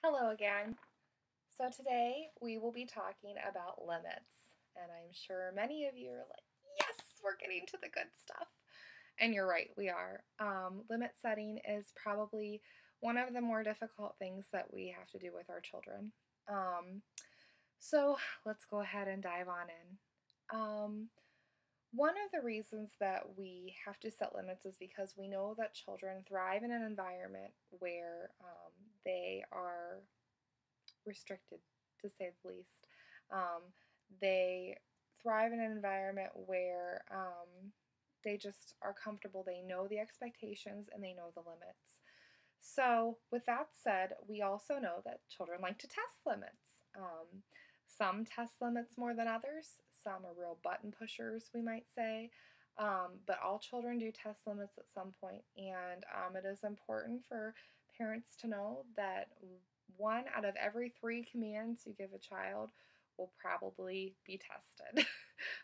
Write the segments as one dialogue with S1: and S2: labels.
S1: Hello again. So today we will be talking about limits, and I'm sure many of you are like, yes, we're getting to the good stuff. And you're right, we are. Limit setting is probably one of the more difficult things that we have to do with our children. Um, so let's go ahead and dive on in. One of the reasons that we have to set limits is because we know that children thrive in an environment where they are restricted, to say the least. Um, they thrive in an environment where they just are comfortable. They know the expectations and they know the limits. So, with that said, we also know that children like to test limits. Some test limits more than others. Some are real button pushers, we might say. But all children do test limits at some point, and it is important for parents to know that one out of every three commands you give a child will probably be tested.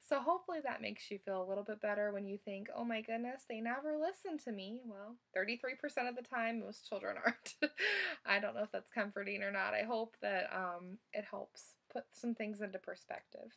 S1: So hopefully that makes you feel a little bit better when you think, oh my goodness, they never listen to me. Well, 33% of the time, most children aren't. I don't know if that's comforting or not. I hope that it helps put some things into perspective.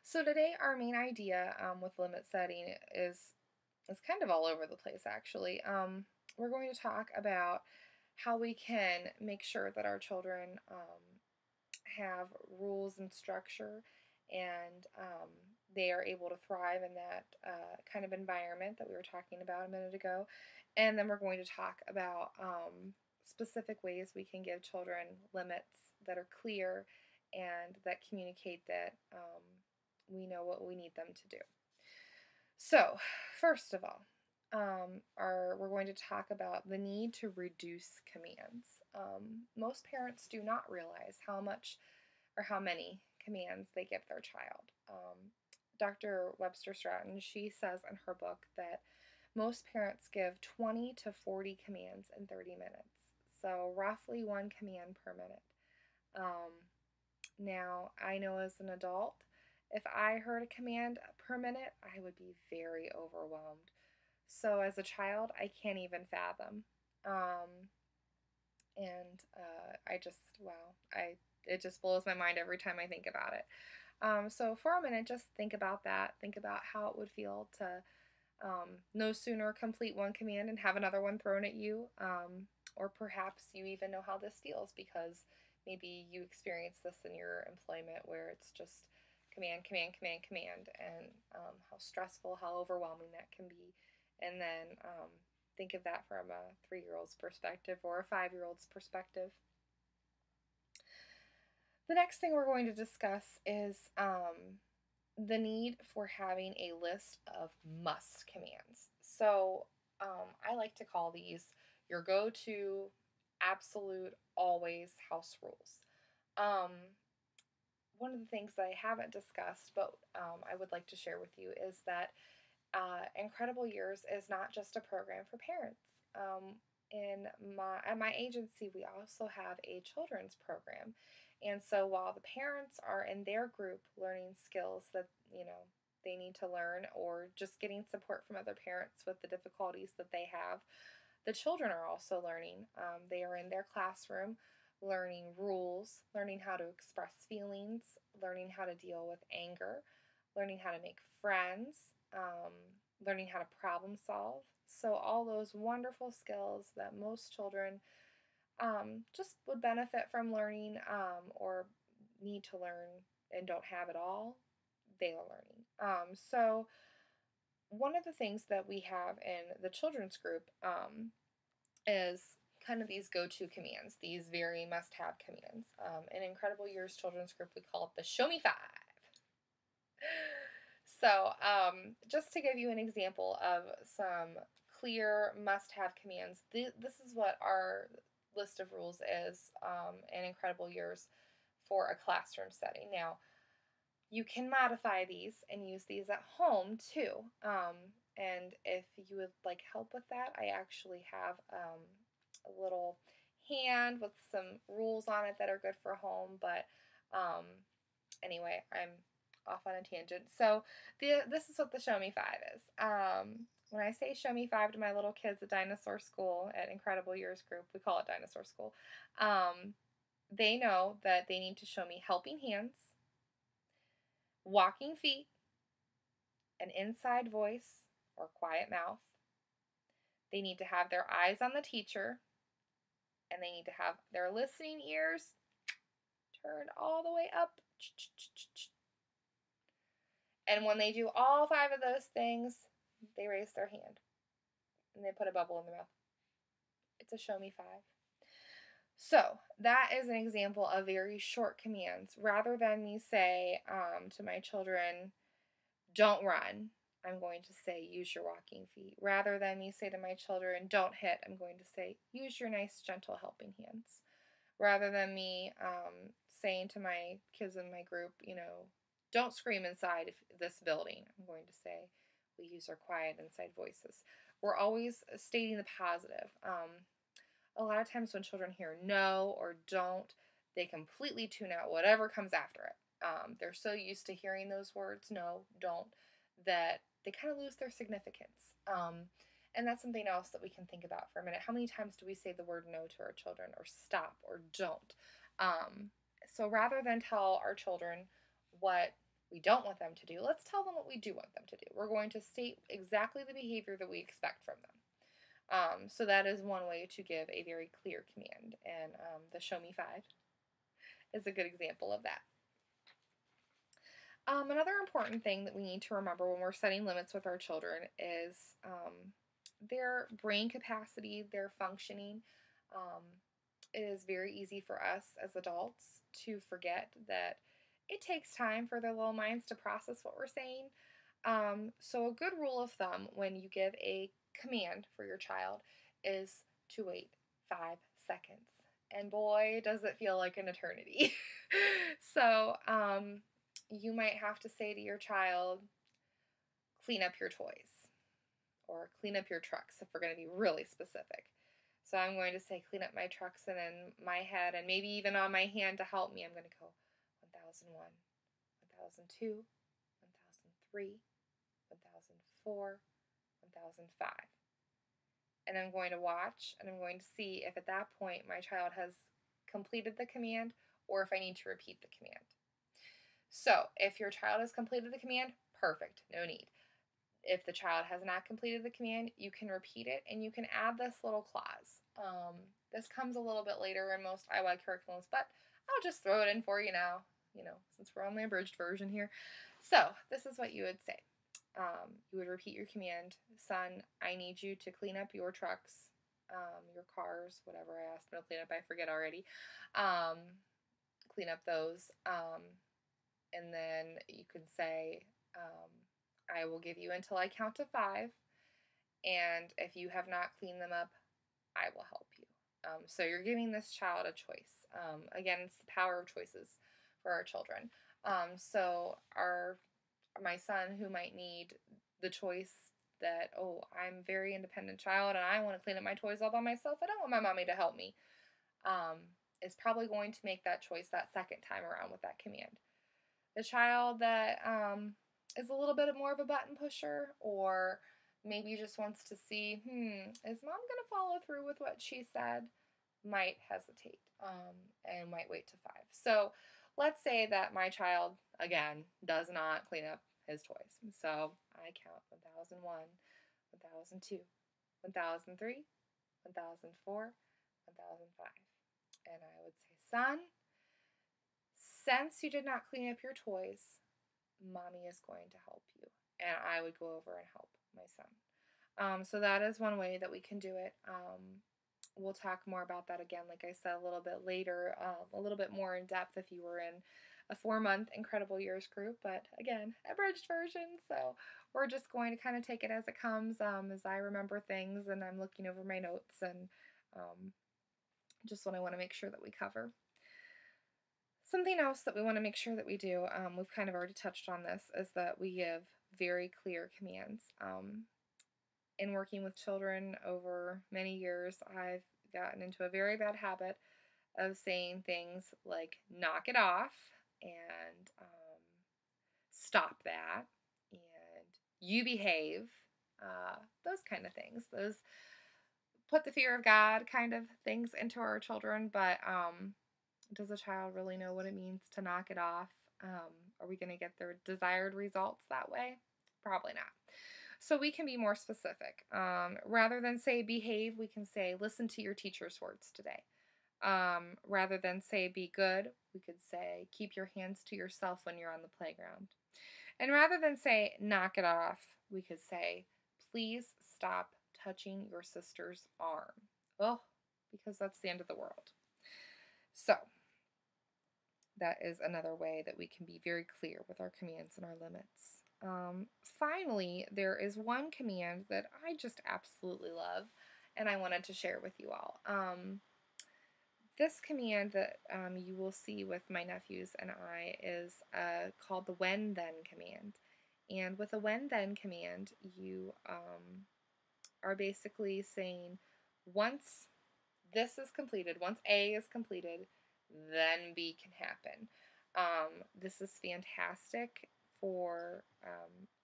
S1: So today, our main idea with limit setting is kind of all over the place, actually. We're going to talk about how we can make sure that our children have rules and structure, and they are able to thrive in that kind of environment that we were talking about a minute ago. And then we're going to talk about specific ways we can give children limits that are clear and that communicate that we know what we need them to do. So, first of all, we're going to talk about the need to reduce commands. Most parents do not realize how much or how many commands they give their child. Dr. Webster Stratton, she says in her book that most parents give 20 to 40 commands in 30 minutes. So, roughly one command per minute. Now, I know as an adult, if I heard a command per minute, I would be very overwhelmed. So as a child, I can't even fathom. I just, wow, it just blows my mind every time I think about it. So for a minute, just think about that. Think about how it would feel to no sooner complete one command and have another one thrown at you. Or perhaps you even know how this feels because maybe you experienced this in your employment where it's just command, command, command, command, and how stressful, how overwhelming that can be. And then think of that from a 3-year-old's perspective or a 5-year-old's perspective. The next thing we're going to discuss is the need for having a list of must commands. So I like to call these your go-to, absolute, always house rules. One of the things that I haven't discussed, but I would like to share with you, is that Incredible Years is not just a program for parents. At my agency, we also have a children's program, and so while the parents are in their group learning skills that they need to learn, or just getting support from other parents with the difficulties that they have, the children are also learning. They are in their classroom learning rules, learning how to express feelings, learning how to deal with anger, learning how to make friends, learning how to problem solve. So, all those wonderful skills that most children just would benefit from learning or need to learn and don't have it all, they are learning. So, one of the things that we have in the children's group is kind of these go-to commands, these very must-have commands. In Incredible Years Children's Group, we call it the Show Me 5. So, just to give you an example of some clear must-have commands, this is what our list of rules is in Incredible Years for a classroom setting. Now, you can modify these and use these at home too. And if you would like help with that, I actually have a little hand with some rules on it that are good for home. But anyway, I'm off on a tangent. So this is what the Show Me 5 is. When I say show me five to my little kids at Dinosaur School, at Incredible Years Group, we call it Dinosaur School, they know that they need to show me helping hands, walking feet, an inside voice or quiet mouth. They need to have their eyes on the teacher, and they need to have their listening ears turned all the way up. And when they do all five of those things, they raise their hand and they put a bubble in their mouth. It's a show me five. So that is an example of very short commands. Rather than me say to my children, don't run, I'm going to say, use your walking feet. Rather than me say to my children, don't hit, I'm going to say, use your nice, gentle helping hands. Rather than me saying to my kids in my group, don't scream inside this building, I'm going to say, we use our quiet inside voices. We're always stating the positive. A lot of times when children hear no or don't, they completely tune out whatever comes after it. They're so used to hearing those words, no, don't, that they kind of lose their significance. And that's something else that we can think about for a minute. How many times do we say the word no to our children, or stop, or don't? So rather than tell our children what we don't want them to do, let's tell them what we do want them to do. We're going to state exactly the behavior that we expect from them. So that is one way to give a very clear command, and the show me five is a good example of that. Another important thing that we need to remember when we're setting limits with our children is their brain capacity, their functioning. It is very easy for us as adults to forget that it takes time for their little minds to process what we're saying. So a good rule of thumb when you give a command for your child is to wait 5 seconds. And boy, does it feel like an eternity. So you might have to say to your child, clean up your toys, or clean up your trucks if we're going to be really specific. So I'm going to say clean up my trucks, and in my head, and maybe even on my hand to help me, I'm going to go 1001, 1002, 1003, 1004, 1005. And I'm going to watch, and I'm going to see if at that point my child has completed the command, or if I need to repeat the command. So if your child has completed the command, perfect, no need. If the child has not completed the command, you can repeat it, and you can add this little clause. This comes a little bit later in most IY curriculums, but I'll just throw it in for you now, since we're on the abridged version here. So this is what you would say. You would repeat your command. Son, I need you to clean up your trucks, your cars, whatever I asked him to clean up, I forget already. Clean up those. And then you could say, I will give you until I count to 5, and if you have not cleaned them up, I will help you. So you're giving this child a choice. Again, it's the power of choices for our children. So my son, who might need the choice that, I'm a very independent child and I want to clean up my toys all by myself, I don't want my mommy to help me, is probably going to make that choice that second time around with that command. The child that is a little bit more of a button pusher, or maybe just wants to see, is mom going to follow through with what she said, might hesitate and might wait to 5. So let's say that my child, again, does not clean up his toys. So I count 1001, 1002, 1003, 1004, 1005. And I would say, son, since you did not clean up your toys, mommy is going to help you. And I would go over and help my son. So that is one way that we can do it. We'll talk more about that again, like I said, a little bit later, a little bit more in depth if you were in a 4-month Incredible Years group. But again, abridged version. So we're just going to kind of take it as it comes, as I remember things and I'm looking over my notes, and just what I want to make sure that we cover. Something else that we want to make sure that we do, we've kind of already touched on this, is that we give very clear commands. In working with children over many years, I've gotten into a very bad habit of saying things like, knock it off, and stop that, and you behave. those kind of things. Those put the fear of God kind of things into our children, but does a child really know what it means to knock it off? Are we going to get their desired results that way? Probably not. So we can be more specific. Rather than say behave, we can say listen to your teacher's words today. Rather than say be good, we could say keep your hands to yourself when you're on the playground. And rather than say knock it off, we could say please stop touching your sister's arm. Oh, because that's the end of the world. So that is another way that we can be very clear with our commands and our limits. Finally, there is one command that I just absolutely love, and I wanted to share with you all. This command that you will see with my nephews and I is called the when-then command. And with a when-then command, you are basically saying once this is completed, once A is completed, then B can happen. This is fantastic for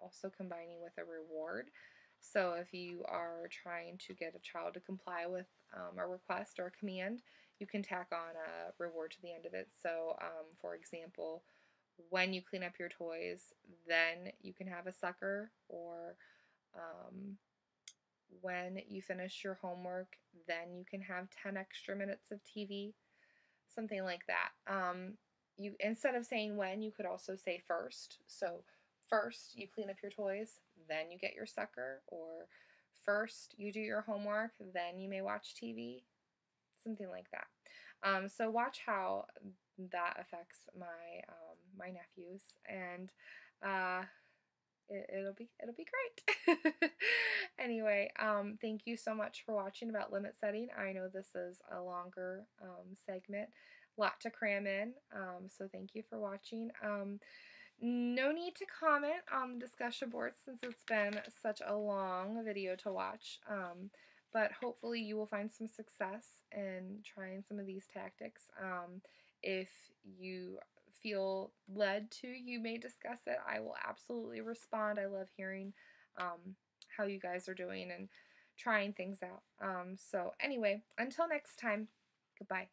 S1: also combining with a reward. So if you are trying to get a child to comply with a request or a command, you can tack on a reward to the end of it. So for example, when you clean up your toys, then you can have a sucker, or um, when you finish your homework, then you can have 10 extra minutes of TV, something like that. You, instead of saying when, you could also say first. So first you clean up your toys, then you get your sucker, or first you do your homework, then you may watch TV, something like that. So watch how that affects my my nephews, and uh, it'll be great. Anyway, thank you so much for watching about limit setting. I know this is a longer segment, lot to cram in. So thank you for watching. No need to comment on the discussion board since it's been such a long video to watch. But hopefully you will find some success in trying some of these tactics. If you feel led to, you may discuss it. I will absolutely respond. I love hearing how you guys are doing and trying things out. So anyway, until next time, goodbye.